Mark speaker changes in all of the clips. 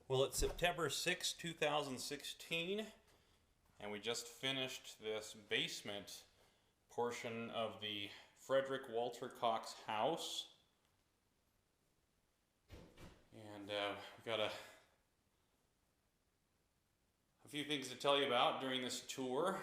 Speaker 1: Well, it's September 6, 2016, and we just finished this basement portion of the Frederick Walter Cox House. And we've got a few things to tell you about during this tour.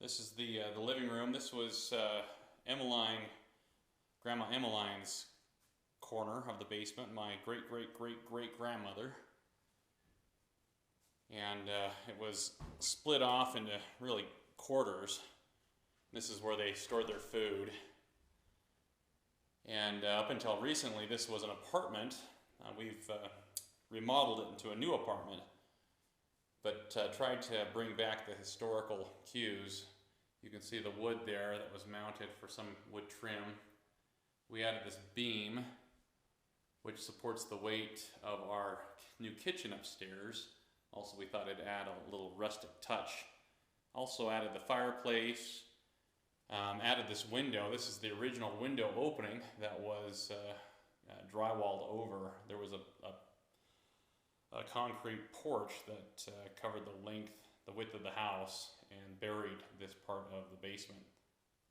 Speaker 1: This is the living room. This was Grandma Emmeline's corner of the basement, my great-great-great-great-grandmother. And it was split off into really quarters. This is where they stored their food. And up until recently, this was an apartment. We've remodeled it into a new apartment, but tried to bring back the historical cues. You can see the wood there that was mounted for some wood trim. We added this beam, which supports the weight of our new kitchen upstairs. Also, we thought it'd add a little rustic touch. Also added the fireplace, added this window. This is the original window opening that was drywalled over. There was a concrete porch that covered the width of the house and buried this part of the basement.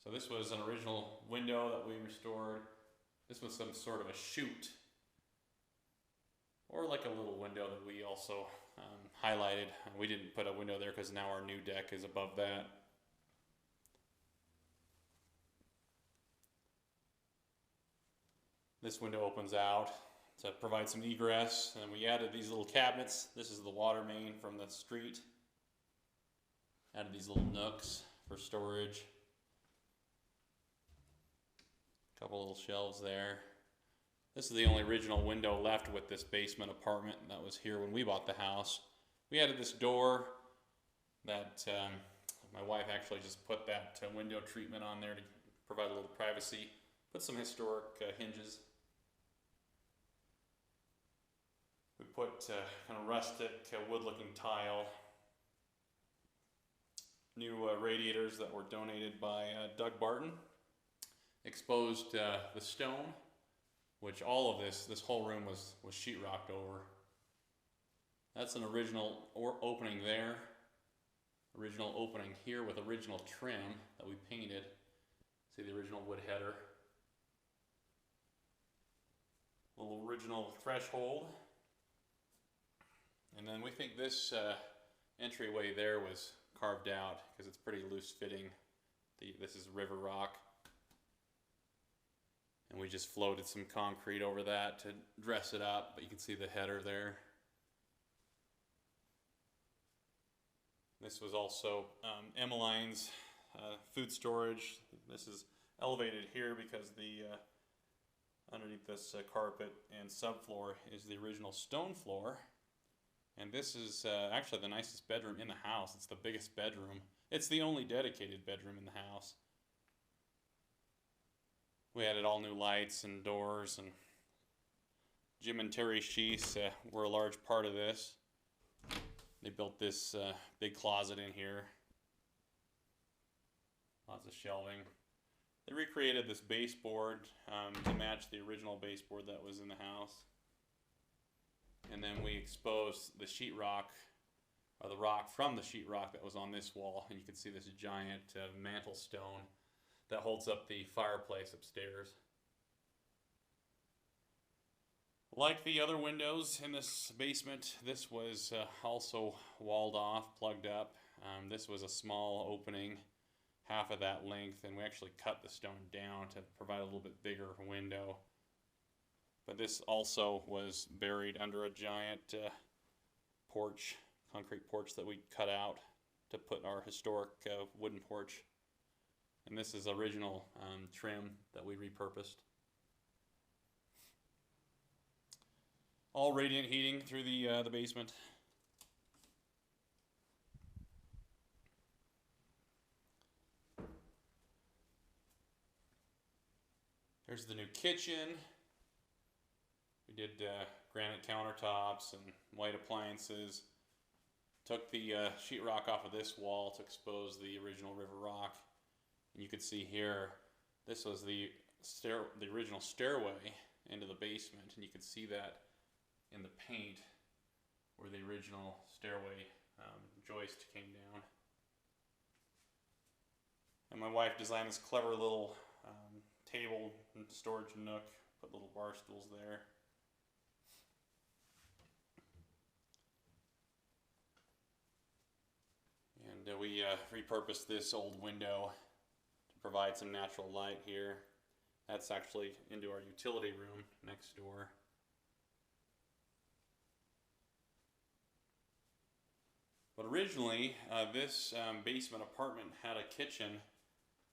Speaker 1: So this was an original window that we restored. This was some sort of a chute, or like a little window that we also highlighted. We didn't put a window there because now our new deck is above that. This window opens out to provide some egress, and we added these little cabinets. This is the water main from the street. Added these little nooks for storage. A couple little shelves there. This is the only original window left with this basement apartment that was here when we bought the house. We added this door that my wife actually just put that window treatment on there to provide a little privacy. Put some historic hinges. We put kind of rustic wood-looking tile. New radiators that were donated by Doug Barton. Exposed the stone, which all of this whole room was sheetrocked over. That's an original opening there. Original opening here with original trim that we painted. See the original wood header. Little original threshold. And then we think this entryway there was carved out because it's pretty loose fitting. This is river rock. And we just floated some concrete over that to dress it up, but you can see the header there. This was also Emmeline's food storage. This is elevated here because underneath this carpet and subfloor is the original stone floor. And this is actually the nicest bedroom in the house. It's the biggest bedroom. It's the only dedicated bedroom in the house. We added all new lights and doors, and Jim and Terry Sheese were a large part of this. They built this big closet in here. Lots of shelving. They recreated this baseboard to match the original baseboard that was in the house. And then we exposed the sheetrock, or the rock from the sheetrock that was on this wall, and you can see this giant mantle stone that holds up the fireplace upstairs. Like the other windows in this basement, this was also walled off, plugged up. This was a small opening, half of that length, and we actually cut the stone down to provide a little bit bigger window. But this also was buried under a giant porch, concrete porch that we cut out to put our historic wooden porch. And this is original trim that we repurposed. All radiant heating through the basement. There's the new kitchen. We did granite countertops and white appliances. Took the sheetrock off of this wall to expose the original river rock. And you can see here, this was the original stairway into the basement, and you can see that in the paint where the original stairway joist came down. And my wife designed this clever little table and storage nook, put little bar stools there. And we repurposed this old window to provide some natural light here. That's actually into our utility room next door. But originally, this basement apartment had a kitchen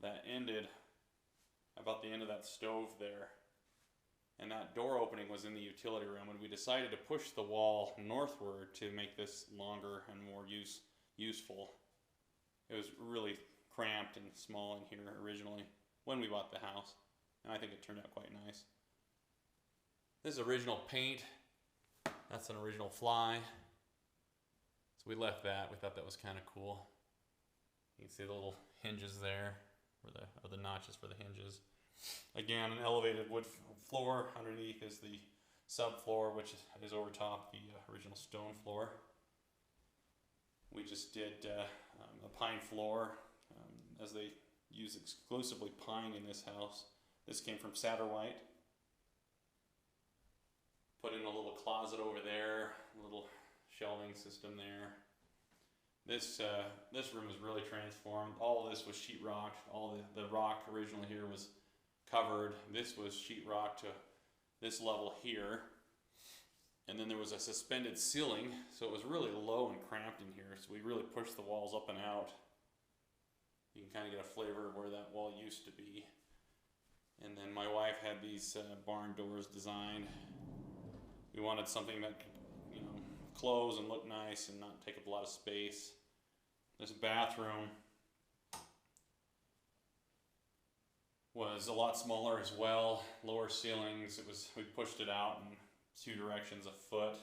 Speaker 1: that ended about the end of that stove there. And that door opening was in the utility room, and we decided to push the wall northward to make this longer and more useful. It was really cramped and small in here originally when we bought the house, and I think it turned out quite nice. This is original paint. That's an original fly. So we left that. We thought that was kind of cool. You can see the little hinges there, or the notches for the hinges. Again, an elevated wood floor. Underneath is the subfloor, which is over top the original stone floor. We just did a pine floor, as they use exclusively pine in this house. This came from Satterwhite. Put in a little closet over there, a little shelving system there. This room is really transformed. All of this was sheetrock. All the rock originally here was covered. This was sheetrock to this level here. And then there was a suspended ceiling, so it was really low and cramped in here. So we really pushed the walls up and out. You can kind of get a flavor of where that wall used to be. And then my wife had these barn doors designed. We wanted something that could, you know, close and look nice and not take up a lot of space. This bathroom was a lot smaller as well. Lower ceilings. We pushed it out in 2 directions a foot.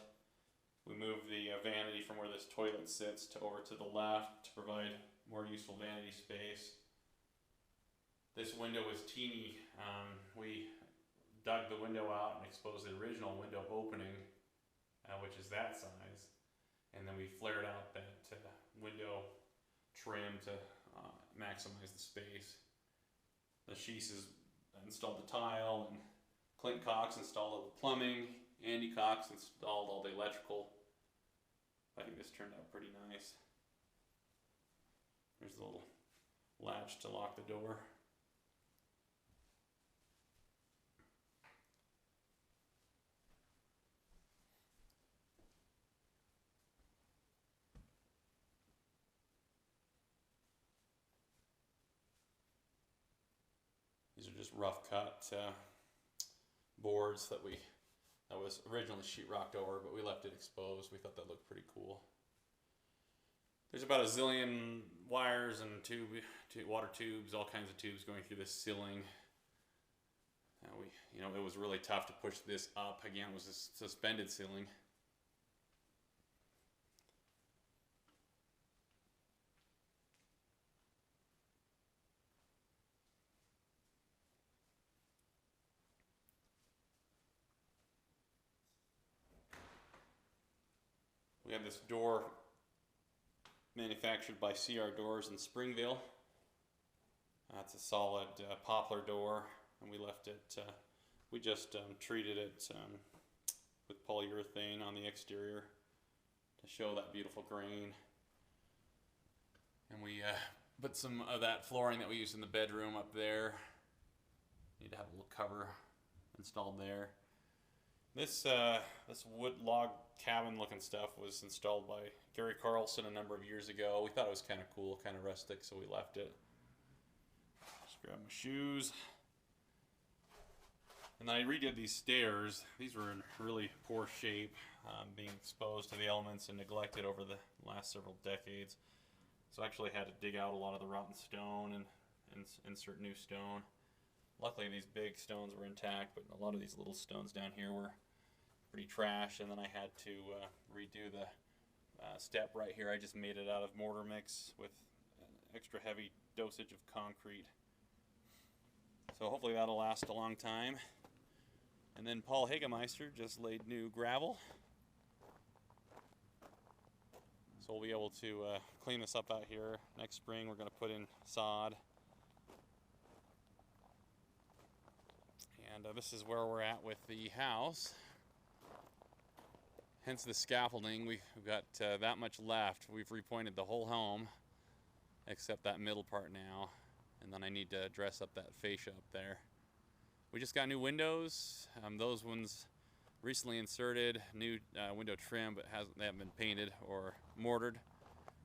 Speaker 1: We moved the vanity from where this toilet sits to over to the left to provide more useful vanity space. This window was teeny. We dug the window out and exposed the original window opening, which is that size. And then we flared out that window trim to maximize the space. The Sheeses installed the tile, and Clint Cox installed all the plumbing. Andy Cox installed all the electrical. I think this turned out pretty nice. There's the little latch to lock the door. These are just rough cut boards that was originally sheetrocked over, but we left it exposed. We thought that looked pretty cool. There's about a zillion wires and water tubes, all kinds of tubes going through this ceiling. It was really tough to push this up. Again, it was a suspended ceiling. We have this door manufactured by CR Doors in Springville. It's a solid poplar door, and we left it, we just treated it with polyurethane on the exterior to show that beautiful grain. And we put some of that flooring that we used in the bedroom up there. Need to have a little cover installed there. This wood log cabin looking stuff was installed by Gary Carlson a number of years ago. We thought it was kind of cool, kind of rustic, so we left it. Just grab my shoes. And then I redid these stairs. These were in really poor shape, being exposed to the elements and neglected over the last several decades. So I actually had to dig out a lot of the rotten stone and insert new stone. Luckily these big stones were intact, but a lot of these little stones down here were pretty trash, and then I had to redo the step right here. I just made it out of mortar mix with an extra heavy dosage of concrete. So hopefully that'll last a long time. And then Paul Hagemeister just laid new gravel. So we'll be able to clean this up out here. Next spring we're going to put in sod. And this is where we're at with the house. Hence the scaffolding. We've got that much left. We've repointed the whole home except that middle part now. And then I need to dress up that fascia up there. We just got new windows. Those ones recently inserted, new window trim, but they haven't been painted or mortared.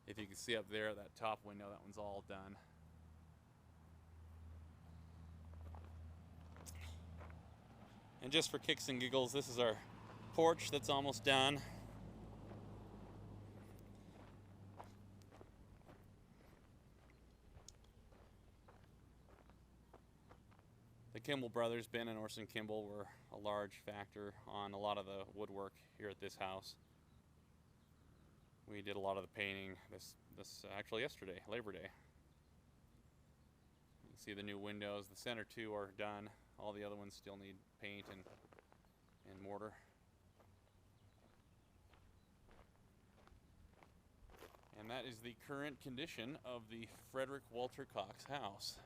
Speaker 1: If you can see up there, that top window, that one's all done. And just for kicks and giggles, this is our porch that's almost done. The Kimball brothers, Ben and Orson Kimball, were a large factor on a lot of the woodwork here at this house. We did a lot of the painting this actually yesterday, Labor Day. You can see the new windows. The center two are done. All the other ones still need paint and mortar. And that is the current condition of the Frederick Walter Cox House.